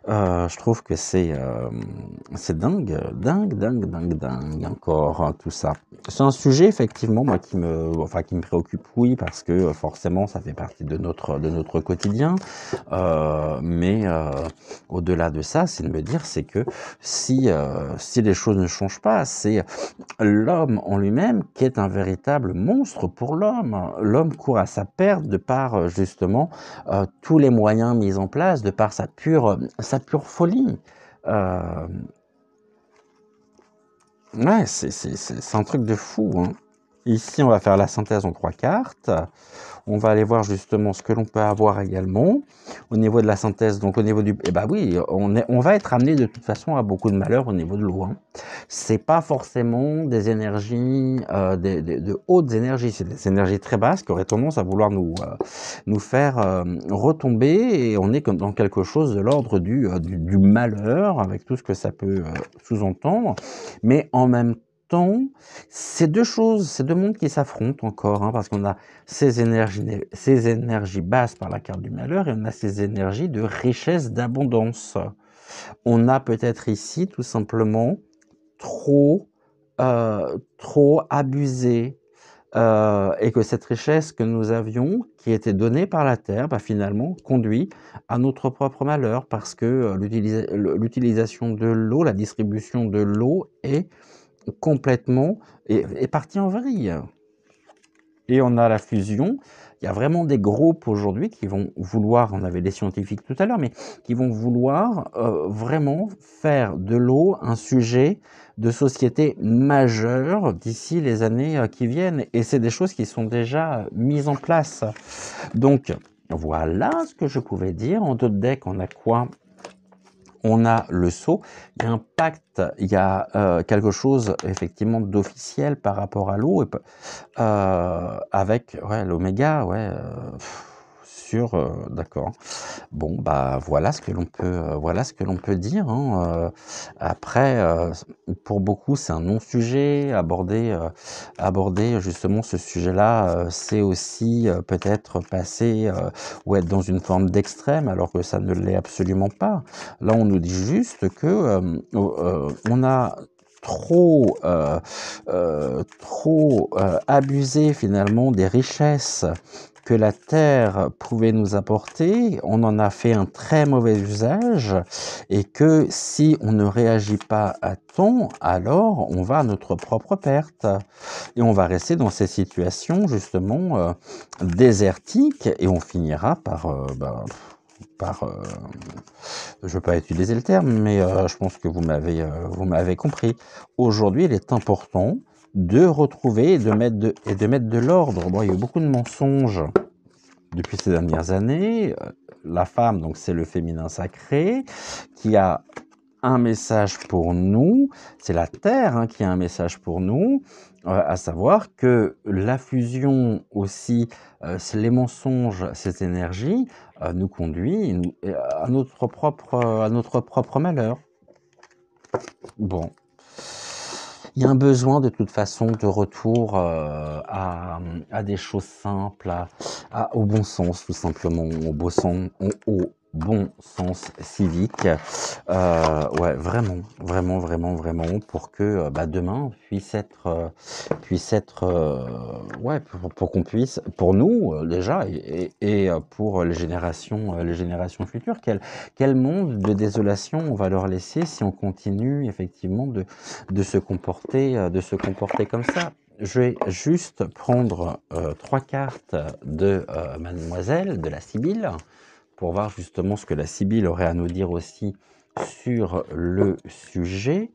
je trouve que c'est dingue, dingue, dingue, dingue, dingue encore, hein, tout ça. C'est un sujet effectivement moi qui me préoccupe, oui, parce que forcément ça fait partie de notre quotidien, mais au-delà de ça, c'est de me dire c'est que si les choses ne changent pas, c'est l'homme en lui-même qui est un véritable monstre pour l'homme. L'homme court à sa perte de par justement tous les moyens mis en place, de par sa pure folie. Ouais, c'est un truc de fou, hein. Ici, on va faire la synthèse en 3 cartes. On va aller voir justement ce que l'on peut avoir également au niveau de la synthèse. Donc au niveau du, eh ben oui, on va être amené de toute façon à beaucoup de malheurs au niveau de l'eau, hein. C'est pas forcément des énergies, de hautes énergies, c'est des énergies très basses qui auraient tendance à vouloir nous faire retomber, et on est comme dans quelque chose de l'ordre du malheur, avec tout ce que ça peut sous-entendre. Mais en même temps, c'est deux choses, c'est deux mondes qui s'affrontent encore, hein, parce qu'on a ces énergies basses par la carte du malheur, et on a ces énergies de richesse, d'abondance. On a peut-être ici tout simplement trop abusé, et que cette richesse que nous avions, qui était donnée par la terre, bah, finalement conduit à notre propre malheur, parce que l'utilisation de l'eau, la distribution de l'eau est complètement est partie en vrille. Et on a la fusion. Il y a vraiment des groupes aujourd'hui qui vont vouloir, on avait les scientifiques tout à l'heure, mais qui vont vouloir vraiment faire de l'eau un sujet de société majeur d'ici les années qui viennent. Et c'est des choses qui sont déjà mises en place. Donc, voilà ce que je pouvais dire. En d'autres decks, on a quoi? On a le sceau, il y a un pacte, il y a quelque chose effectivement d'officiel par rapport à l'eau, avec ouais, l'oméga, ouais, sur, d'accord. Bon, bah voilà ce que l'on peut dire. Hein. Après, pour beaucoup, c'est un non-sujet. Aborder justement ce sujet-là, c'est aussi peut-être passer ou être dans une forme d'extrême, alors que ça ne l'est absolument pas. Là, on nous dit juste que on a trop abusé finalement des richesses que la terre pouvait nous apporter, on en a fait un très mauvais usage et que si on ne réagit pas à temps, alors on va à notre propre perte et on va rester dans ces situations justement désertiques et on finira je ne veux pas utiliser le terme, mais je pense que vous m'avez compris. Aujourd'hui, il est important de retrouver et de mettre de l'ordre. Bon, il y a eu beaucoup de mensonges depuis ces dernières années. La femme, donc c'est le féminin sacré, qui a un message pour nous, c'est la Terre qui a un message pour nous, à savoir que la fusion aussi, les mensonges, ces énergies, nous conduit à notre propre malheur. Bon. Il y a un besoin de toute façon de retour à des choses simples, au bon sens tout simplement, au bon sens civique. Ouais, vraiment, vraiment, vraiment, vraiment, pour que demain puisse être ouais, pour qu'on puisse, pour nous déjà, et pour les générations futures, quel monde de désolation on va leur laisser si on continue effectivement de se comporter comme ça. Je vais juste prendre 3 cartes de Mademoiselle, de la Sibylle, pour voir justement ce que la Sibylle aurait à nous dire aussi sur le sujet.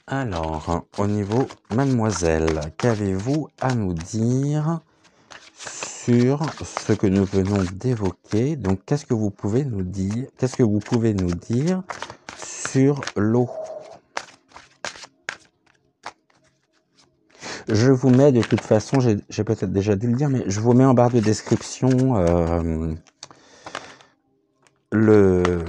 Alors, au niveau Mademoiselle, qu'avez-vous à nous dire sur ce que nous venons d'évoquer? Donc, qu'est-ce que vous pouvez nous dire sur l'eau? Je vous mets de toute façon, j'ai peut-être déjà dû le dire, mais je vous mets en barre de description le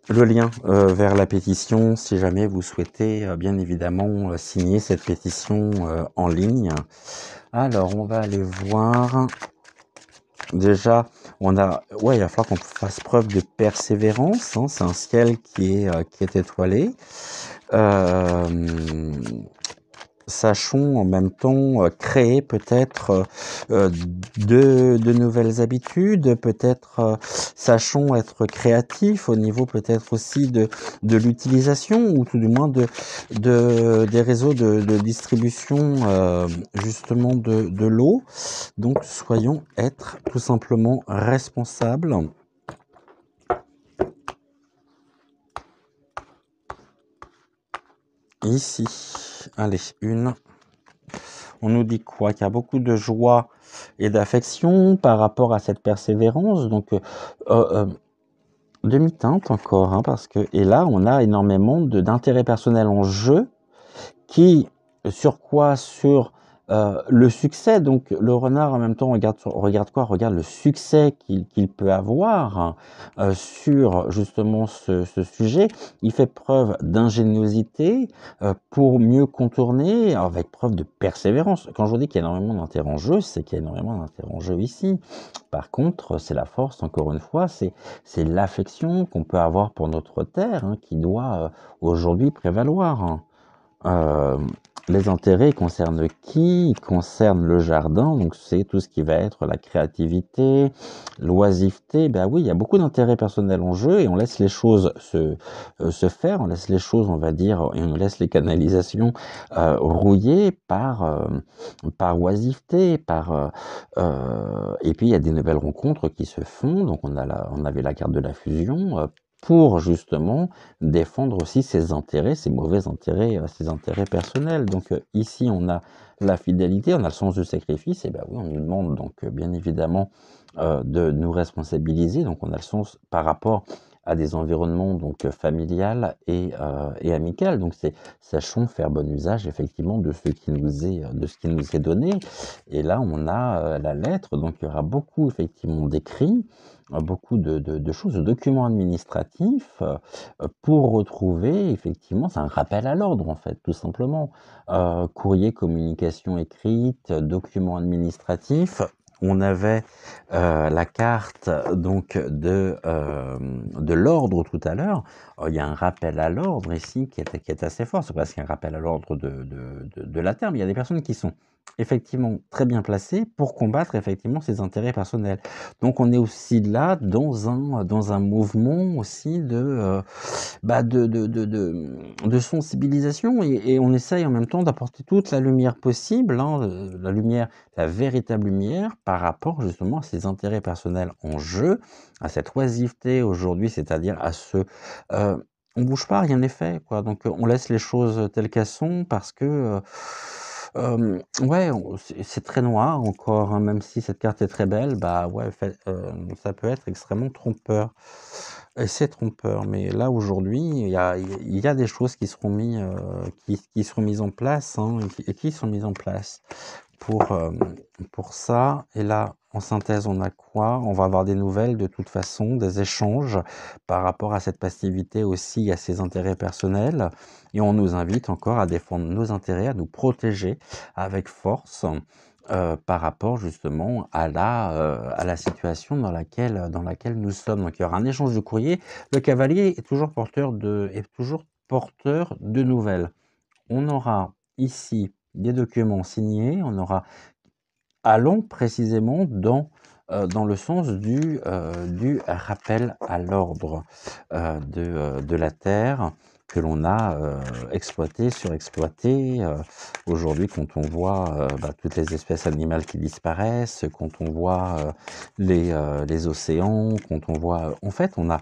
lien vers la pétition si jamais vous souhaitez bien évidemment signer cette pétition en ligne. Alors, on va aller voir. Déjà, il va falloir qu'on fasse preuve de persévérance. Hein, c'est un ciel qui est étoilé. Sachons en même temps créer peut-être de nouvelles habitudes, peut-être sachons être créatifs au niveau peut-être aussi de l'utilisation ou tout du moins des réseaux de distribution justement de l'eau. Donc soyons être tout simplement responsables. Ici, allez, une. On nous dit quoi? Qu'il y a beaucoup de joie et d'affection par rapport à cette persévérance. Donc, demi-teinte encore, hein, parce que... Et là, on a énormément d'intérêt personnel en jeu qui, sur quoi? Sur le succès. Donc, le renard, en même temps, regarde quoi? Regarde le succès qu'il peut avoir sur, justement, ce sujet. Il fait preuve d'ingéniosité pour mieux contourner, avec preuve de persévérance. Quand je vous dis qu'il y a énormément d'intérêt en jeu, c'est qu'il y a énormément d'intérêt en jeu ici. Par contre, c'est la force, encore une fois, c'est l'affection qu'on peut avoir pour notre terre qui doit aujourd'hui prévaloir. Heu, les intérêts concernent qui? Ils concernent le jardin, donc c'est tout ce qui va être la créativité, l'oisiveté. Ben oui, il y a beaucoup d'intérêts personnels en jeu et on laisse les choses se faire, on laisse les choses, on va dire et on laisse les canalisations, rouillées par oisiveté, et puis il y a des nouvelles rencontres qui se font, donc on avait la carte de la fusion, pour justement défendre aussi ses intérêts, ses mauvais intérêts, ses intérêts personnels. Donc ici, on a la fidélité, on a le sens du sacrifice, et ben oui, on nous demande donc bien évidemment de nous responsabiliser. Donc on a le sens par rapport à des environnements donc familial et amical. Donc c'est sachons faire bon usage effectivement de ce qui nous est donné. Et là, on a la lettre, donc il y aura beaucoup effectivement d'écrits, beaucoup de choses, de documents administratifs pour retrouver effectivement, c'est un rappel à l'ordre en fait, tout simplement. Courrier, communication écrite, documents administratifs. On avait la carte donc de l'ordre tout à l'heure. Il y a un rappel à l'ordre ici qui est assez fort. C'est presque un rappel à l'ordre de la terre. Mais il y a des personnes qui sont effectivement très bien placées pour combattre effectivement ses intérêts personnels. Donc on est aussi là dans un mouvement aussi de sensibilisation et on essaye en même temps d'apporter toute la lumière possible, hein, la lumière, la véritable lumière par rapport justement à ses intérêts personnels en jeu, à cette oisiveté aujourd'hui, c'est-à-dire à ce on bouge pas, rien n'est fait, quoi. Donc on laisse les choses telles qu'elles sont parce que ouais, c'est très noir encore, hein, même si cette carte est très belle, bah ouais, ça peut être extrêmement trompeur. Et c'est trompeur, mais là aujourd'hui, il y a des choses qui seront qui seront mises en place, hein, et qui sont mises en place pour, pour ça. Et là, en synthèse, on a quoi? On va avoir des nouvelles de toute façon, des échanges par rapport à cette passivité aussi, à ses intérêts personnels. Et on nous invite encore à défendre nos intérêts, à nous protéger avec force par rapport justement à la situation dans laquelle nous sommes. Donc il y aura un échange de courrier. Le cavalier est toujours porteur de nouvelles. On aura ici des documents signés, allons précisément dans le sens du rappel à l'ordre de la Terre que l'on a exploité, surexploité. Aujourd'hui, quand on voit toutes les espèces animales qui disparaissent, quand on voit les océans, quand on voit... En fait, on a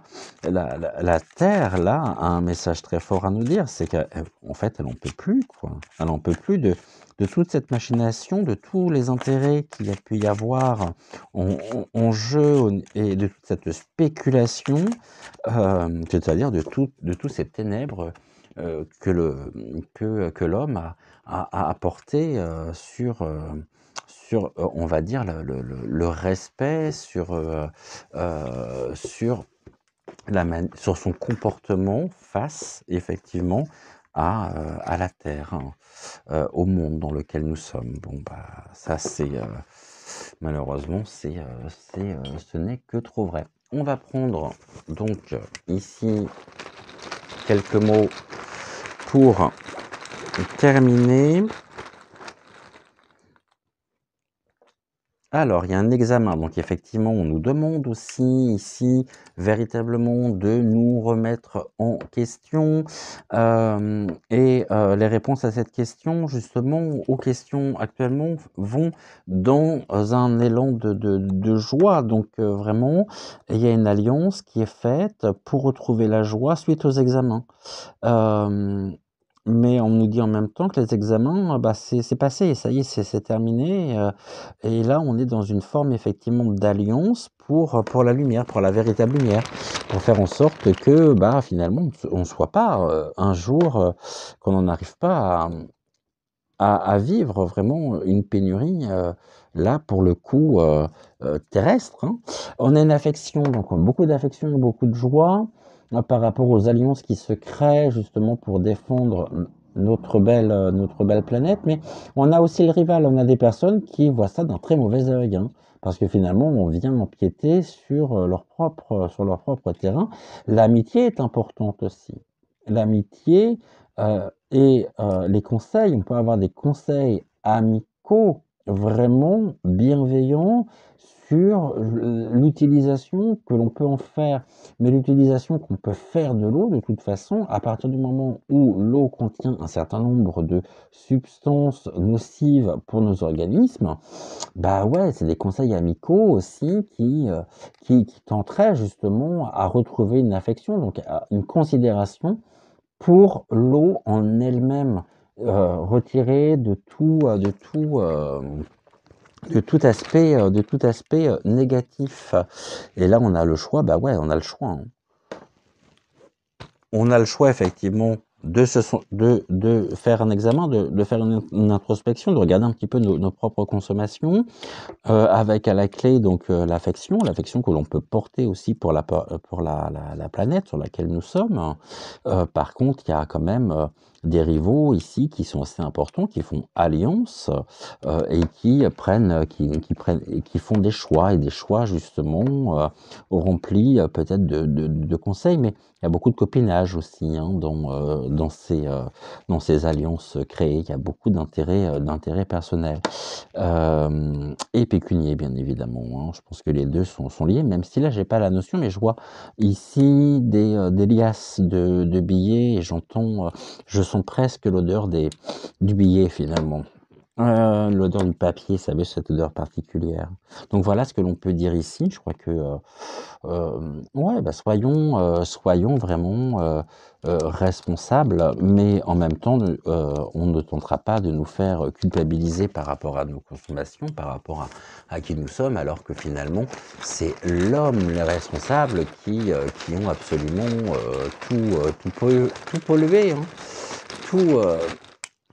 la Terre, là, a un message très fort à nous dire, c'est qu'en fait, elle n'en peut plus, quoi. Elle n'en peut plus de toute cette machination, de tous les intérêts qu'il y a pu y avoir en jeu et de toute cette spéculation, c'est-à-dire de toutes ces ténèbres que l'homme a apporté sur on va dire, le respect, sur son comportement face, effectivement, à la Terre, hein, au monde dans lequel nous sommes. Bon, bah, ça, malheureusement, ce n'est que trop vrai. On va prendre donc ici quelques mots pour terminer. Alors, il y a un examen, donc effectivement, on nous demande aussi ici véritablement de nous remettre en question les réponses à cette question, justement, aux questions actuellement vont dans un élan de joie. Donc vraiment, il y a une alliance qui est faite pour retrouver la joie suite aux examens. Euh, mais on nous dit en même temps que les examens, bah, c'est passé, ça y est, c'est terminé. Et là, on est dans une forme effectivement d'alliance pour la lumière, pour la véritable lumière, pour faire en sorte que bah, finalement, on ne soit pas un jour, qu'on n'en arrive pas à vivre vraiment une pénurie, là, pour le coup, terrestre, hein. On a une affection, donc beaucoup d'affection, beaucoup de joie par rapport aux alliances qui se créent justement pour défendre notre belle planète. Mais on a aussi le rival, on a des personnes qui voient ça d'un très mauvais œil, hein, parce que finalement, on vient empiéter sur leur propre terrain. L'amitié est importante aussi. L'amitié Et les conseils, on peut avoir des conseils amicaux vraiment bienveillants sur l'utilisation que l'on peut en faire. Mais l'utilisation qu'on peut faire de l'eau, de toute façon, à partir du moment où l'eau contient un certain nombre de substances nocives pour nos organismes, bah ouais, c'est des conseils amicaux aussi qui tenteraient justement à retrouver une affection, donc une considération pour l'eau en elle-même, retirée de tout aspect négatif. Et là, on a le choix, bah ouais, on a le choix, hein. On a le choix effectivement de faire un examen, de faire une introspection, de regarder un petit peu nos propres consommations, avec à la clé donc l'affection que l'on peut porter aussi pour la planète sur laquelle nous sommes. Par contre, il y a quand même des rivaux ici qui sont assez importants, qui font alliance et qui font des choix et des choix justement remplis peut-être de conseils, mais il y a beaucoup de copinage aussi hein, dans ces alliances créées. Il y a beaucoup d'intérêts personnels. Et pécunier, bien évidemment, hein. Je pense que les 2 sont liés, même si là, j'ai pas la notion, mais je vois ici des liasses de billets et je sens presque l'odeur du billet, finalement. L'odeur du papier, ça avait cette odeur particulière. Donc voilà ce que l'on peut dire ici. Je crois que, ouais, bah, soyons vraiment, responsables, mais en même temps, on ne tentera pas de nous faire culpabiliser par rapport à nos consommations, par rapport à qui nous sommes, alors que finalement, c'est l'homme les responsables qui ont absolument, tout pollué, hein. Tout,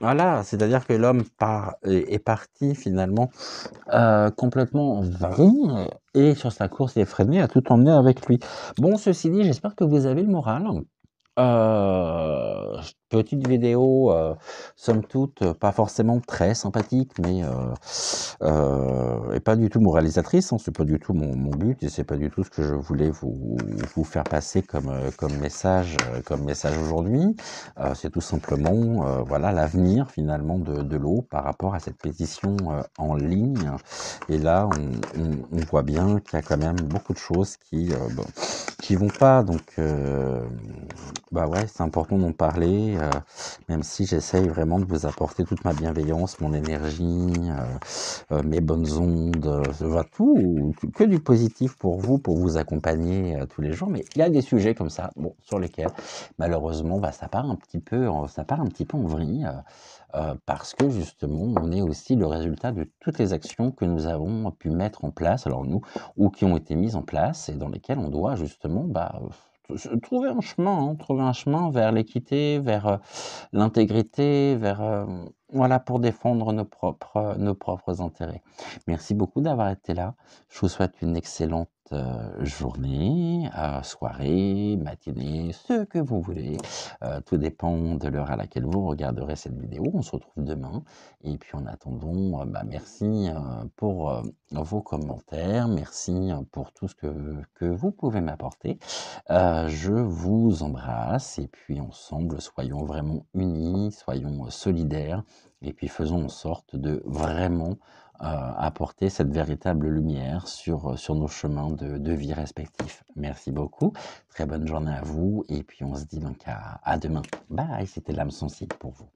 voilà, c'est-à-dire que l'homme est parti finalement complètement en vrille et sur sa course effrénée a tout emmené avec lui. Bon, ceci dit, j'espère que vous avez le moral. Petite vidéo, somme toute, pas forcément très sympathique, mais et pas du tout moralisatrice, hein, c'est pas du tout mon but et c'est pas du tout ce que je voulais vous faire passer comme message aujourd'hui. C'est tout simplement, voilà, l'avenir finalement de l'eau par rapport à cette pétition, en ligne. Et là, on voit bien qu'il y a quand même beaucoup de choses qui vont pas donc bah ouais, c'est important d'en parler, même si j'essaye vraiment de vous apporter toute ma bienveillance, mon énergie, mes bonnes ondes, que du positif pour vous accompagner tous les jours. Mais il y a des sujets comme ça, bon, sur lesquels malheureusement, bah, ça part un petit peu en vrille, parce que justement, on est aussi le résultat de toutes les actions que nous avons pu mettre en place, alors nous, ou qui ont été mises en place et dans lesquelles on doit justement, bah, trouver un chemin vers l'équité, vers l'intégrité, vers voilà, pour défendre nos propres intérêts. Merci beaucoup d'avoir été là. Je vous souhaite une excellente journée, soirée, matinée, ce que vous voulez. Tout dépend de l'heure à laquelle vous regarderez cette vidéo. On se retrouve demain. Et puis en attendant, bah, merci pour vos commentaires. Merci pour tout ce que vous pouvez m'apporter. Je vous embrasse et puis ensemble, soyons vraiment unis, soyons solidaires et puis faisons en sorte de vraiment apporter cette véritable lumière sur nos chemins de vie respectifs. Merci beaucoup, très bonne journée à vous et puis on se dit donc à demain. Bye, c'était l'âme sensible pour vous.